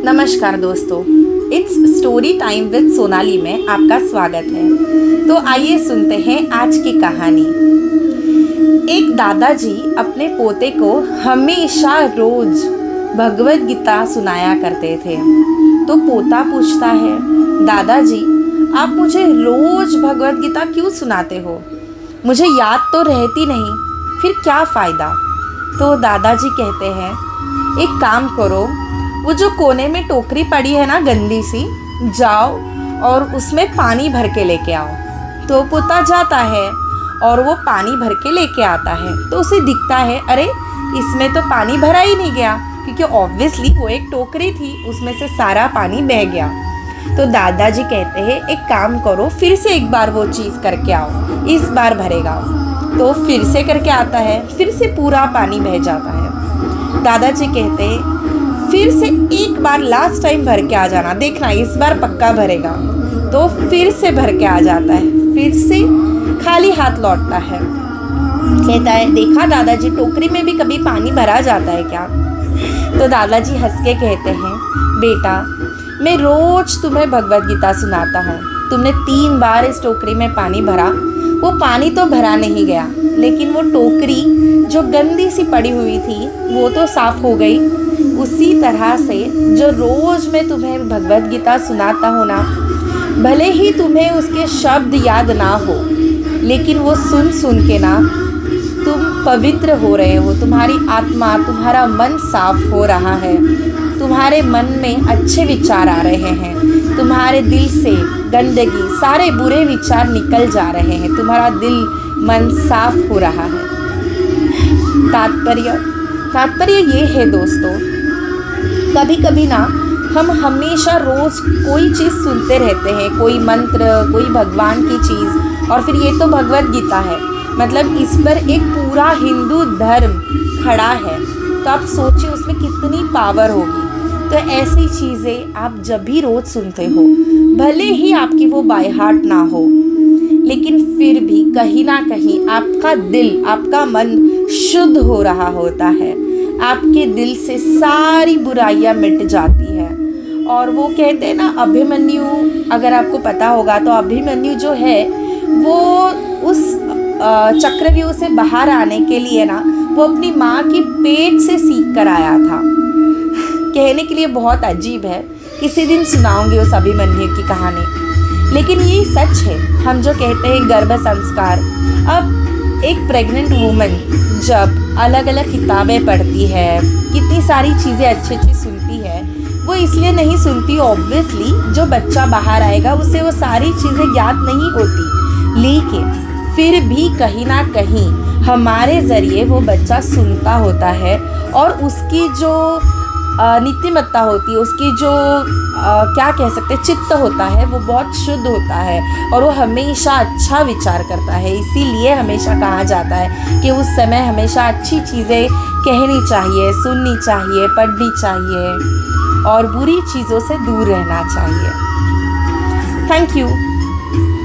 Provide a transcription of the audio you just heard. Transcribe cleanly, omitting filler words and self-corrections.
नमस्कार दोस्तों, it's story time with Sonali में आपका स्वागत है। तो आइए सुनते हैं आज की कहानी। एक दादाजी अपने पोते को हमेशा रोज भगवद गीता सुनाया करते थे। तो पोता पूछता है, दादाजी आप मुझे रोज भगवद गीता क्यों सुनाते हो? मुझे याद तो रहती नहीं, फिर क्या फ़ायदा? तो दादाजी कहते हैं, एक काम करो, वो जो कोने में टोकरी पड़ी है ना गंदी सी, जाओ और उसमें पानी भर के लेके आओ। तो पोता जाता है और वो पानी भर के लेके आता है। तो उसे दिखता है, अरे इसमें तो पानी भरा ही नहीं गया, क्योंकि ऑब्वियसली वो एक टोकरी थी, उसमें से सारा पानी बह गया। तो दादाजी कहते हैं, एक काम करो, फिर से एक बार वो चीज़ करके आओ, इस बार भरेगा। तो फिर से करके आता है, फिर से पूरा पानी बह जाता है। दादाजी कहते हैं, फिर से एक बार लास्ट टाइम भर के आ जाना, देखना इस बार पक्का भरेगा। तो फिर से भर के आ जाता है, फिर से खाली हाथ लौटता है। कहता है, देखा दादाजी, टोकरी में भी कभी पानी भरा जाता है क्या? तो दादाजी हंस के कहते हैं, बेटा मैं रोज तुम्हें भगवद गीता सुनाता हूँ, तुमने 3 बार इस टोकरी में पानी भरा, वो पानी तो भरा नहीं गया, लेकिन वो टोकरी जो गंदी सी पड़ी हुई थी वो तो साफ हो गई। उसी तरह से जो रोज मैं तुम्हें भगवद गीता सुनाता हूँ ना, भले ही तुम्हें उसके शब्द याद ना हो, लेकिन वो सुन सुन के ना तुम पवित्र हो रहे हो, तुम्हारी आत्मा, तुम्हारा मन साफ हो रहा है, तुम्हारे मन में अच्छे विचार आ रहे हैं, तुम्हारे दिल से गंदगी, सारे बुरे विचार निकल जा रहे हैं, तुम्हारा दिल मन साफ हो रहा है। तात्पर्य ये है दोस्तों, कभी कभी ना हम हमेशा रोज़ कोई चीज़ सुनते रहते हैं, कोई मंत्र, कोई भगवान की चीज़, और फिर ये तो भगवद गीता है, मतलब इस पर एक पूरा हिंदू धर्म खड़ा है। तो आप सोचिए उसमें कितनी पावर होगी। तो ऐसी चीज़ें आप जब भी रोज़ सुनते हो, भले ही आपकी वो बाय हार्ट ना हो, लेकिन फिर भी कहीं ना कहीं आपका दिल, आपका मन शुद्ध हो रहा होता है, आपके दिल से सारी बुराइयां मिट जाती है। और वो कहते हैं ना, अभिमन्यु, अगर आपको पता होगा तो अभिमन्यु जो है वो उस चक्रव्यूह से बाहर आने के लिए ना, वो अपनी माँ की पेट से सीख कर आया था। कहने के लिए बहुत अजीब है, किसी दिन सुनाऊंगी उस अभिमन्यु की कहानी, लेकिन ये सच है। हम जो कहते हैं गर्भ संस्कार, अब एक प्रेग्नेंट वूमन जब अलग अलग किताबें पढ़ती है, कितनी सारी चीज़ें अच्छी सुनती है, वो इसलिए नहीं सुनती, ऑब्वियसली जो बच्चा बाहर आएगा उसे वो सारी चीज़ें याद नहीं होती, लेकिन फिर भी कहीं ना कहीं हमारे ज़रिए वो बच्चा सुनता होता है, और उसकी जो नीतिमत्ता होती है, उसकी जो क्या कह सकते हैं, चित्त होता है, वो बहुत शुद्ध होता है, और वो हमेशा अच्छा विचार करता है। इसीलिए हमेशा कहा जाता है कि उस समय हमेशा अच्छी चीज़ें कहनी चाहिए, सुननी चाहिए, पढ़नी चाहिए, और बुरी चीज़ों से दूर रहना चाहिए। Thank you.